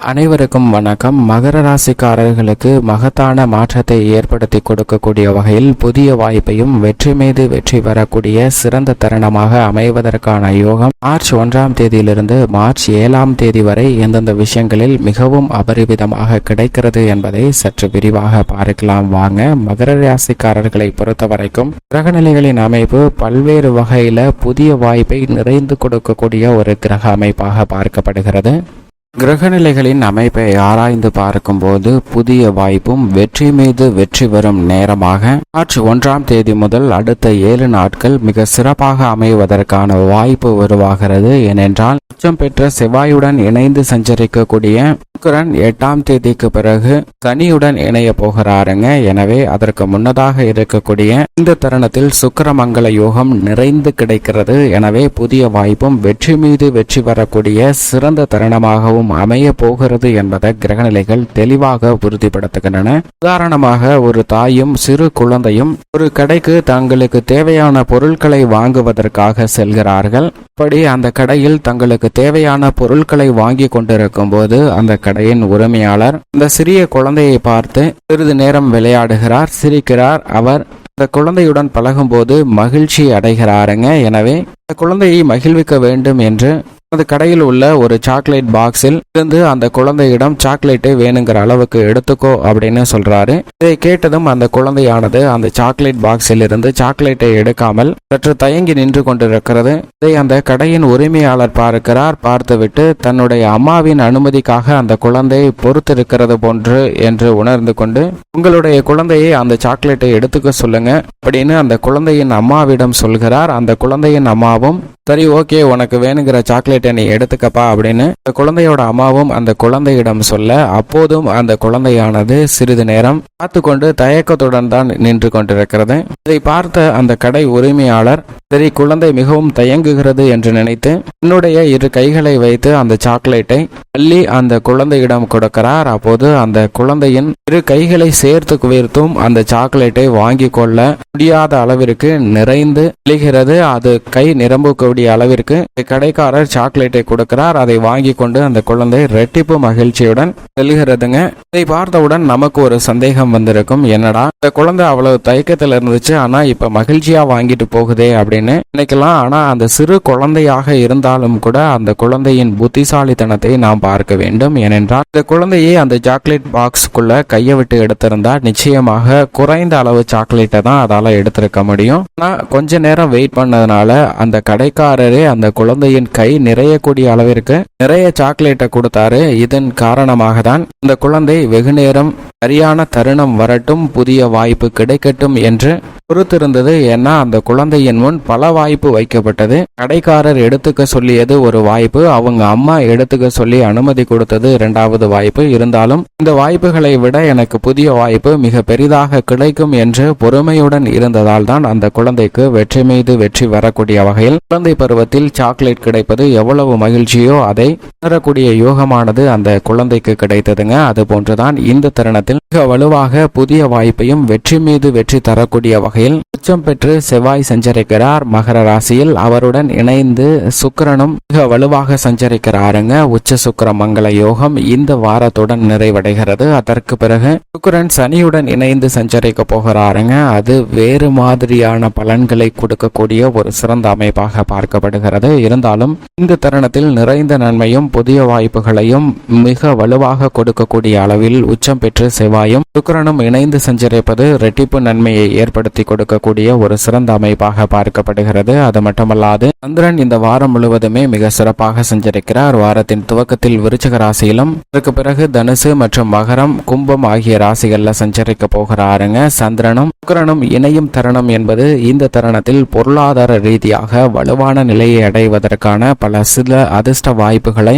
அனைவருக்கும் வணக்கம். மகர ராசிக்காரர்களுக்கு மகத்தான மாற்றத்தை ஏற்படுத்தி கொடுக்கக்கூடிய வகையில் புதிய வாய்ப்பையும் வெற்றி மீது வெற்றி வரக்கூடிய சிறந்த தருணமாக அமைவதற்கான யோகம் மார்ச் 1ஆம் தேதியிலிருந்து மார்ச் 7ஆம் தேதி வரை எந்தெந்த விஷயங்களில் மிகவும் அபரிவிதமாக கிடைக்கிறது என்பதை சற்று விரிவாக பார்க்கலாம் வாங்க. மகர ராசிக்காரர்களை பொறுத்த வரைக்கும் கிரகநிலைகளின் அமைப்பு பல்வேறு வகையில புதிய வாய்ப்பை நிறைந்து கொடுக்கக்கூடிய ஒரு கிரக அமைப்பாக பார்க்கப்படுகிறது. கிரகநிலைகளின் அமைப்பை ஆராய்ந்து பார்க்கும்போது புதிய வாய்ப்பும் வெற்றி மீது வெற்றி வரும் நேரமாக மார்ச் 1ஆம் தேதி முதல் அடுத்த 7 நாட்கள் மிக சிறப்பாக அமைவதற்கான வாய்ப்பு உருவாகிறது. ஏனென்றால் உச்சம் பெற்ற செவ்வாயுடன் இணைந்து சஞ்சரிக்கக்கூடிய சுக்கிரன் 8ஆம் தேதிக்கு பிறகு சனியுடன் இணைய போகிறாருங்க. எனவே அதற்கு முன்னதாக இருக்கக்கூடிய இந்த தருணத்தில் சுக்கிரமங்கல யோகம் நிறைந்து கிடைக்கிறது. எனவே புதிய வாய்ப்பும் வெற்றி மீது வெற்றி வரக்கூடிய சிறந்த தருணமாகவும் அமைய போகிறது என்பதை கிரகநிலைகள் தெளிவாக உறுதிப்படுத்துகின்றன. உதாரணமாக ஒரு தாயும் சிறு குழந்தையும் ஒரு கடைக்கு தங்களுக்கு தேவையான பொருட்களை வாங்குவதற்காக செல்கிறார்கள். அப்படி அந்த கடையில் தங்களுக்கு தேவையான பொருட்களை வாங்கி கொண்டிருக்கும் போது அந்த கடையின் உரிமையாளர் அந்த சிறிய குழந்தையை பார்த்து சிறிது நேரம் விளையாடுகிறார், சிரிக்கிறார். அவர் அந்த குழந்தையுடன் பழகும்போது மகிழ்ச்சி அடைகிறாருங்க. எனவே அந்த குழந்தையை மகிழ்விக்க வேண்டும் என்று அந்த கடையில் உள்ள ஒரு சாக்லேட் பாக்ஸில் இருந்து அந்த குழந்தையிடம் சாக்லேட்டை வேணுங்கிற அளவுக்கு எடுத்துக்கோ அப்படின்னு சொல்றாரு. இதை கேட்டதும் அந்த குழந்தையானது அந்த சாக்லேட் பாக்ஸில் இருந்து சாக்லேட்டை எடுக்காமல் சற்று தயங்கி நின்று கொண்டிருக்கிறது. இதை அந்த கடையின் உரிமையாளர் பார்க்கிறார். பார்த்துவிட்டு தன்னுடைய அம்மாவின் அனுமதிக்காக அந்த குழந்தை பொறுத்திருக்கிறது போன்று என்று உணர்ந்து கொண்டு உங்களுடைய குழந்தையை அந்த சாக்லேட்டை எடுத்துக்க சொல்லுங்க அப்படின்னு அந்த குழந்தையின் அம்மாவிடம் சொல்கிறார். அந்த குழந்தையின் அம்மாவும் சரி ஓகே உனக்கு வேணுங்கிற சாக்லேட்டை நீ எடுத்துக்கப்பா அப்படின்னு அந்த குழந்தையோட அம்மாவும் அந்த குழந்தையிடம் சொல்ல அப்போதும் அந்த குழந்தையானது சிறிது நேரம் பார்த்து கொண்டு தயக்கத்துடன் தான் நின்று கொண்டிருக்கிறது. இதை பார்த்த அந்த கடை உரிமையாளர் சரி குழந்தை மிகவும் தயங்குகிறது என்று நினைத்து என்னுடைய 2 கைகளை வைத்து அந்த சாக்லேட்டை அள்ளி அந்த குழந்தையிடம் கொடுக்கிறார். அப்போது அந்த குழந்தையின் 2 கைகளை சேர்த்து குவிர்த்தும் அந்த சாக்லேட்டை வாங்கி கொள்ள முடியாத அளவிற்கு நிறைந்து விழுகிறது. அது கை நிரம்பக்கூடிய அளவிற்கு கடைக்காரர் சாக்லேட்டை கொடுக்கிறார். அதை வாங்கி கொண்டு அந்த குழந்தை ரெட்டிப்பு மகிழ்ச்சியுடன் செல்கிறதுங்க. இதை பார்த்தவுடன் நமக்கு ஒரு சந்தேகம் வந்திருக்கும், என்னடா இந்த குழந்தை அவ்வளவு தயக்கத்தில் இருந்துச்சு ஆனா இப்ப மகிழ்ச்சியா வாங்கிட்டு போகுதே அப்படின்னு நினைக்கலாம். ஆனா அந்த சிறு குழந்தையாக இருந்தாலும் கூட அந்த குழந்தையின் புத்திசாலித்தனத்தை நாம் பார்க்க வேண்டும். ஏனென்றால் இந்த குழந்தையை அந்த சாக்லேட் பாக்ஸ்க்குள்ள கையை விட்டு எடுத்திருந்தா நிச்சயமாக குறைந்த அளவு சாக்லேட்டை தான் அதால எடுத்திருக்க முடியும். ஆனா கொஞ்ச நேரம் வெயிட் பண்ணதுனால அந்த கடைக்காரரே அந்த குழந்தையின் கை நிறையக்கூடிய அளவிற்கு நிறைய சாக்லேட்டை கொடுத்தாரு. இதன் காரணமாக தான் இந்த குழந்தை வெகு நேரம் சரியான தருணம் வரட்டும், புதிய வாய்ப்பு கிடைக்கட்டும் என்று பொறுத்திருந்தது. ஏன்னா அந்த குழந்தையின் முன் பல வாய்ப்பு வைக்கப்பட்டது. கடைக்காரர் எடுத்துக்க சொல்லியது ஒரு வாய்ப்பு, அவங்க அம்மா எடுத்துக்க சொல்லி அனுமதி கொடுத்தது 2வது வாய்ப்பு. இருந்தாலும் இந்த வாய்ப்புகளை விட எனக்கு புதிய வாய்ப்பு மிக பெரிதாக கிடைக்கும் என்று பொறுமையுடன் இருந்ததால் தான் அந்த குழந்தைக்கு வெற்றி மீது வெற்றி வரக்கூடிய வகையில் குழந்தை பருவத்தில் சாக்லேட் கிடைப்பது எவ்வளவு மகிழ்ச்சியோ அதை உணரக்கூடிய யோகமானது அந்த குழந்தைக்கு கிடைத்ததுங்க. அது போன்றுதான் இந்த தருணத்தில் மிக வலுவாக புதிய வாய்ப்பையும் வெற்றி மீது வெற்றி தரக்கூடிய வகையில் உச்சம் பெற்று செவ்வாய் சஞ்சரிக்கிறார் மகர ராசியில். அவருடன் இணைந்து சுக்கிரனும் மிக வலுவாக சஞ்சரிக்கிறாருங்க. உச்ச சுக்கிர மங்கள யோகம் இந்த வாரத்துடன் நிறைவடைகிறது. அதற்கு பிறகு சுக்கிரன் சனியுடன் இணைந்து சஞ்சரிக்க போகிறாருங்க. அது வேறு மாதிரியான பலன்களை கொடுக்கக்கூடிய ஒரு சிறந்த அமைப்பாக பார்க்கப்படுகிறது. இருந்தாலும் இந்த தருணத்தில் நிறைந்த நன்மையும் புதிய வாய்ப்புகளையும் மிக வலுவாக கொடுக்கக்கூடிய அளவில் உச்சம் பெற்று செவ்வாயும் சுக்கிரனும் இணைந்து சஞ்சரிப்பது இரட்டிப்பு நன்மையை ஏற்படுத்தி கொடுக்கக்கூடிய ஒரு சிறந்த அமைப்பாக பார்க்கப்படுகிறது. அது மட்டுமல்லாது சந்திரன் இந்த வாரம் முழுவதுமே மிக சிறப்பாக சஞ்சரிக்கிறார். வாரத்தின் துவக்கத்தில் விருச்சிக ராசியிலும் அதற்கு பிறகு தனுசு மற்றும் மகரம் கும்பம் ஆகிய ராசிகள்ல சஞ்சரிக்க போகிறாருங்க. சந்திரனும் சுக்கிரனும் இணையும் தருணம் என்பது இந்த தருணத்தில் பொருளாதார ரீதியாக வலுவான நிலையை அடைவதற்கான சில அதிர்ஷ்ட வாய்ப்புகளை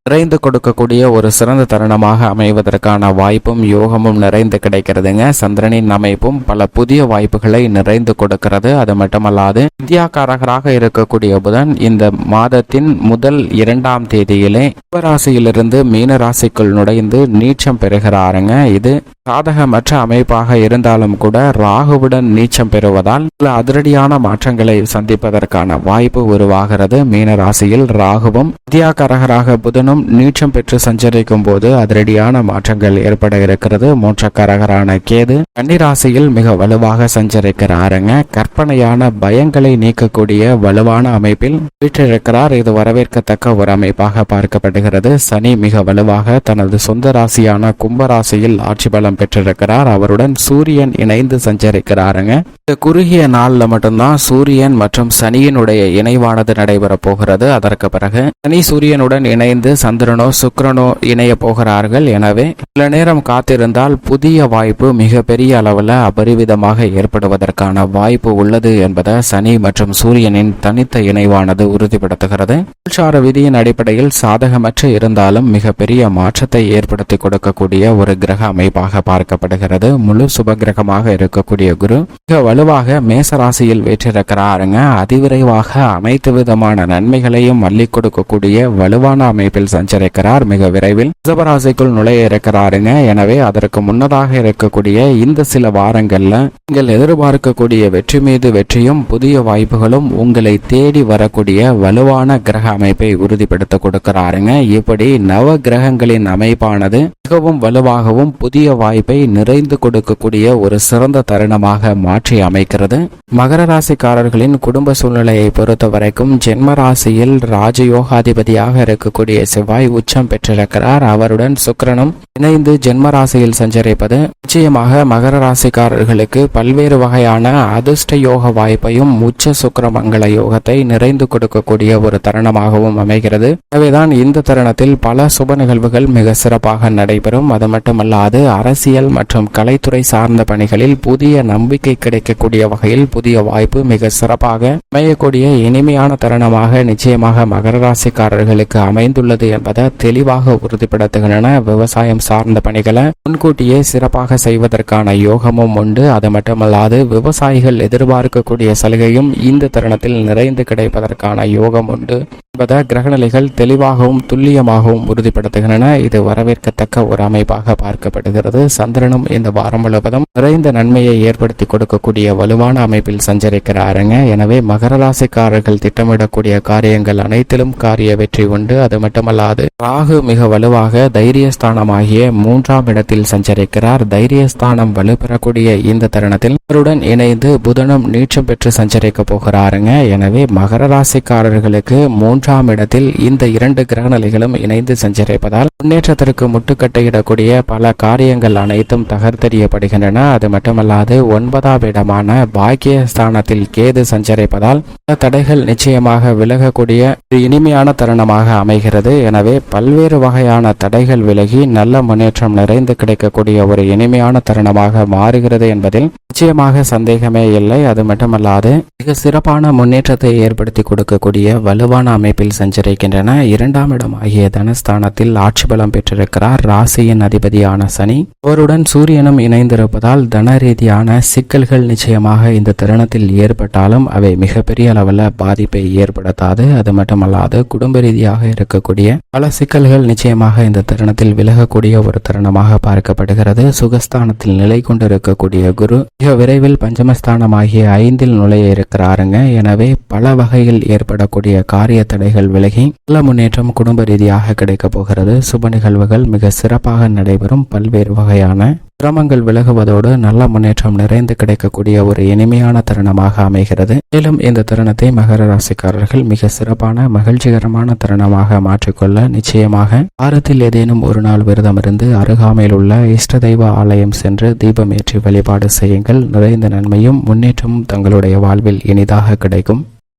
நிறைந்து கொடுக்கக்கூடிய ஒரு சிறந்த தருணமாக அமைவதற்கான வாய்ப்பும் யோகமும் நிறைந்து கிடைக்கிறதுங்க. சந்திரனின் அமைப்பும் பல புதிய வாய்ப்புகளை நிறைந்து கொடுக்கிறது. அது மட்டுமல்லாது வித்யாகாரகராக இருக்கக்கூடிய புதன் இந்த மாதத்தின் முதல் 2ஆம் தேதியிலே கும்பராசியிலிருந்து மீன ராசிக்குள் நுழைந்து நீச்சம் பெறுகிறாருங்க. இது சாதகமற்ற அமைப்பாக இருந்தாலும் கூட ராகுவுடன் நீச்சம் பெறுவதால் சில அதிரடியான மாற்றங்களை சந்திப்பதற்கான வாய்ப்பு உருவாகிறது. மீன ராசியில் ராகுவும் வித்யாகாரகராக புதனும் நீச்சம் பெற்று சஞ்சரிக்கும் போது அதிரடியான மாற்றங்கள் ஏற்பட இருக்கிறது. மோட்சக்காரகரான கேது கன்னிராசியில் மிக வலுவாக சஞ்சரிக்கிறாருங்க. கற்பனையான பயங்களை நீக்கக்கூடிய வலுவான அமைப்பில் வீற்றிருக்கிறார். இது வரவேற்கத்தக்க ஒரு அமைப்பாக பார்க்கப்படுகிறது. சனி மிக வலுவாக தனது சொந்த ராசியான கும்பராசியில் ஆட்சி பலம் பெற்றிருக்கிறார். அவருடன் சூரியன் இணைந்து சஞ்சரிக்கிறாருங்க. இந்த குறுகிய நாள்ல மட்டும்தான் சூரியன் மற்றும் சனியினுடைய இணைவானது நடைபெற போகிறது. அதற்கு பிறகு சனி சூரியனுடன் இணைந்து சந்திரனோ சுக்கிரனோ இணைய போகிறார்கள். எனவே சில நேரம் காத்திருந்தால் புதிய வாய்ப்பு மிக பெரிய அளவில் அபரிவிதமாக ஏற்படுவதற்கான வாய்ப்பு உள்ளது என்பதை சனி மற்றும் சூரியனின் தனித்த இணைவானது உறுதிப்படுத்துகிறது. கோல்சார விதியின் அடிப்படையில் சாதகமற்ற இருந்தாலும் மிக பெரிய மாற்றத்தை ஏற்படுத்தி கொடுக்கக்கூடிய ஒரு கிரக அமைப்பாக பார்க்கப்படுகிறது. முழு சுப கிரகமாக இருக்கக்கூடிய குரு மிக வலுவாக மேசராசியில் வீற்றிருக்கிறாருங்க. அதிவிரைவாக அனைத்து விதமான நன்மைகளையும் அள்ளி கொடுக்கக்கூடிய வலுவான அமைப்பில் சஞ்சரிக்கிறார். மிக விரைவில் ரிஷபராசிக்குள் நுழைய இருக்கிறாருங்க. எனவே அதற்கு முன்னதாக இருக்கக்கூடிய இந்த சில வாரங்கள்ல நீங்கள் எதிர்பார்க்கக்கூடிய வெற்றி மீது வெற்றியும் புதிய வாய்ப்புகளும் உங்களை தேடி வரக்கூடிய வலுவான கிரக அமைப்பை உறுதிப்படுத்த கொடுக்கிறாருங்க. இப்படி நவ கிரகங்களின் அமைப்பானது மிகவும் வலுவாகவும் புதிய வாய்ப்பை நிறைந்து கொடுக்கக்கூடிய ஒரு சிறந்த தருணமாக மாற்றி அமைக்கிறது. மகர ராசிக்காரர்களின் குடும்ப சூழ்நிலையை பொறுத்த வரைக்கும் ஜென்ம ராசியில் ராஜயோகாதிபதியாக இருக்கக்கூடிய செவ்வாய் உச்சம் பெற்றிருக்கிறார். அவருடன் சுக்கிரனும் இணைந்து ஜென்ம ராசியில் சஞ்சரிப்பது நிச்சயமாக மகர ராசிக்காரர்களுக்கு பல்வேறு வகையான அதிர்ஷ்ட யோக வாய்ப்பையும் உச்ச சுக்கிரமங்கல யோகத்தை நிறைந்து கொடுக்கக்கூடிய ஒரு தருணமாகவும் அமைகிறது. எனவேதான் இந்த தருணத்தில் பல சுப நிகழ்வுகள் மிக சிறப்பாக நடைபெறும். அது மட்டுமல்லாது அரசியல் மற்றும் கலைத்துறை சார்ந்த பணிகளில் புதிய நம்பிக்கை கிடைக்கக்கூடிய வகையில் புதிய வாய்ப்பு மிக சிறப்பாக அமையக்கூடிய இனிமையான தருணமாக நிச்சயமாக மகர ராசிக்காரர்களுக்கு அமைந்துள்ளது என்பதை தெளிவாக உறுதிப்படுத்துகின்றன. விவசாயம் சார்ந்த பணிகளை முன்கூட்டியே சிறப்பாக செய்வதற்கான யோகமும் உண்டு. அது மட்டுமல்லாது விவசாயிகள் எதிர்பார்க்கக்கூடிய சலுகையும் இந்த தருணத்தில் நிறைந்து கிடைப்பதற்கான யோகம் உண்டு என்பதை கிரகநிலைகள் தெளிவாகவும் துல்லியமாகவும் உறுதிப்படுத்துகின்றன. இது வரவேற்கத்தக்க ஒரு அமைப்பாக பார்க்கப்படுகிறது. சந்திரனும் இந்த வாரம் முழுவதும் நிறைந்த நன்மையை ஏற்படுத்தி கொடுக்கக்கூடிய வலுவான அமைப்பில் சஞ்சரிக்கிறாருங்க. எனவே மகர ராசிக்காரர்கள் திட்டமிடக்கூடிய காரியங்கள் அனைத்திலும் காரிய வெற்றி உண்டு. அது மட்டுமல்லாது ராகு மிக வலுவாக தைரியஸ்தானமாகிய 3ஆம் இடத்தில் சஞ்சரிக்கிறார். தைரியஸ்தானம் வலுப்பெறக்கூடிய இந்த தருணத்தில் அவருடன் இணைந்து புதனும் நீச்சம் பெற்று சஞ்சரிக்க போகிறாருங்க. எனவே மகர ராசிக்காரர்களுக்கு 3ஆம் இடத்தில் இந்த 2 கிரகநிலைகளும் இணைந்து சஞ்சரிப்பதால் முன்னேற்றத்திற்கு முட்டுக்கட்டையிடக்கூடிய பல காரியங்கள் அனைத்தும் தகர்த்தெறியப்படுகின்றன. அது மட்டுமல்லாது 9ஆம் இடமான பாக்கியஸ்தானத்தில் கேது சஞ்சரிப்பதால் தடைகள் நிச்சயமாக விலகக்கூடிய இனிமையான தருணமாக அமைகிறது. எனவே பல்வேறு வகையான தடைகள் விலகி நல்ல முன்னேற்றம் நிறைந்து கிடைக்கக்கூடிய ஒரு இனிமையான தருணமாக மாறுகிறது என்பதில் நிச்சயமாக சந்தேகமே இல்லை. அது மட்டுமல்லாது மிக சிறப்பான முன்னேற்றத்தை ஏற்படுத்தி கொடுக்கக்கூடிய வலுவான அமைப்பில் சஞ்சரிக்கின்றன. 2ஆம் இடம் ஆகிய தனஸ்தானத்தில் ஆட்சி பலம் பெற்றிருக்கிறார் ராசியின் அதிபதியான சனி. அவருடன் சூரியனும் இணைந்திருப்பதால் தன ரீதியான சிக்கல்கள் நிச்சயமாக இந்த தருணத்தில் ஏற்பட்டாலும் அவை மிகப்பெரிய அளவில் பாதிப்பை ஏற்படுத்தாது. அது மட்டுமல்லாது குடும்ப ரீதியாக இருக்கக்கூடிய பல சிக்கல்கள் நிச்சயமாக இந்த தருணத்தில் விலகக்கூடிய ஒரு தருணமாக பார்க்கப்படுகிறது. சுகஸ்தானத்தில் நிலை கொண்டிருக்கக்கூடிய குரு மிக விரைவில் பஞ்சமஸ்தானமாகிய 5இல் நுழைய இருக்கிறாருங்க. எனவே பல வகையில் ஏற்படக்கூடிய காரிய தடைகள் விலகி நல்ல முன்னேற்றம் குடும்ப ரீதியாக கிடைக்க போகிறது. சுப நிகழ்வுகள் மிக சிறப்பாக நடைபெறும். பல்வேறு வகையான சிரமங்கள் விலகுவதோடு நல்ல முன்னேற்றம் நிறைந்து கிடைக்கக்கூடிய ஒரு இனிமையான தருணமாக அமைகிறது. மேலும் இந்த தருணத்தை மகர ராசிக்காரர்கள் மிக சிறப்பான மகிழ்ச்சிகரமான தருணமாக மாற்றிக்கொள்ள நிச்சயமாக வாரத்தில் ஏதேனும் ஒரு நாள் விரதம் இருந்து அருகாமையில் உள்ள இஷ்ட தெய்வ ஆலயம் சென்று தீபம் ஏற்றி வழிபாடு செய்யுங்கள். நிறைந்த நன்மையும் முன்னேற்றமும் தங்களுடைய வாழ்வில் இனிதாக கிடைக்கும்.